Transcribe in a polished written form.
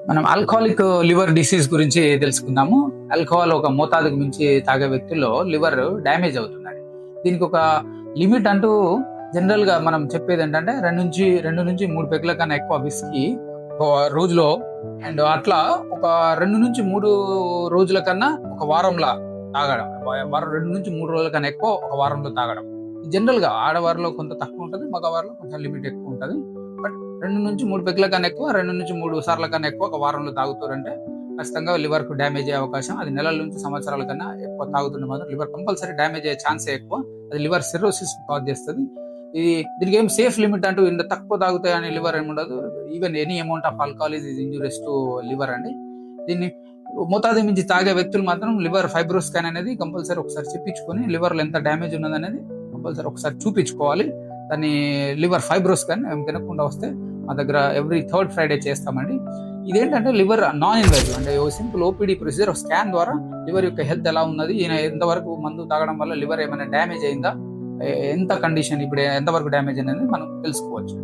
మనం alcoholic liver disease గురించి తెలుసుకుందాము. ఆల్కహాల్ ఒక మోతాదుకు మించి తాగే వ్యక్తుల్లో లివర్ డ్యామేజ్ అవుతుందండి. దీనికి ఒక లిమిట్ అంటూ జనరల్ గా మనం చెప్పేది ఏంటంటే 2 నుంచి 3 పెగ్ల కన్నా ఎక్కువ విస్కీ రోజులో, అండ్ అట్లా ఒక 2 నుంచి 3 రోజుల కన్నా ఒక వారంలో తాగడం. 2 నుంచి 3 రోజుల కన్నా ఎక్కువ ఒక వారంలో తాగడం. జనరల్ గా ఆడవారిలో కొంత తక్కువ ఉంటుంది, మగవారిలో కొంచెం లిమిట్ ఎక్కువ ఉంటుంది. బట్ 2 నుంచి 3 పెగ్ల కన్నా ఎక్కువ, 2 నుంచి 3 సార్ల కన్నా ఎక్కువ ఒక వారంలో తాగుతారంటే ఖచ్చితంగా లివర్ కు డ్యామేజ్ అయ్యే అవకాశం, అది నెలల నుంచి సంవత్సరాల కన్నా ఎక్కువ తాగుతుంటే మాత్రం లివర్ కంపల్సరీ డ్యామేజ్ అయ్యే ఛాన్సే ఎక్కువ. అది లివర్ సిరోసిస్ కాజ్ చేస్తుంది. దీనికి ఏం సేఫ్ లిమిట్ అంటూ ఇంత తక్కువ తాగుతాయి అని లివర్ ఏమి ఉండదు. Even any amount of alcohol is injurious to liver అండి. దీన్ని మోతాదు మించి తాగే వ్యక్తులు మాత్రం లివర్ ఫైబ్రో స్కాన్ అనేది కంపల్సరీ ఒకసారి చెప్పించుకొని లివర్ లో ఎంత డ్యామేజ్ ఉన్నది అనేది కంపల్సరీ ఒకసారి చూపించుకోవాలి. దాన్ని లివర్ ఫైబ్రో స్కాన్ ఏం తినకుండా వస్తే మా దగ్గర ఎవ్రీ థర్డ్ ఫ్రైడే చేస్తామండి. ఇదేంటంటే లివర్ నాన్ ఇన్వైజివ్ అంటే సింపుల్ ఓపీడీ ప్రొసీజర్, స్కాన్ ద్వారా లివర్ యొక్క హెల్త్ ఎలా ఉన్నది, ఈయన ఎంతవరకు మందు తాగడం వల్ల లివర్ ఏమైనా డ్యామేజ్ అయిందా, ఎంత కండిషన్ ఇప్పుడు ఎంతవరకు డ్యామేజ్ అనేది మనం తెలుసుకోవచ్చు.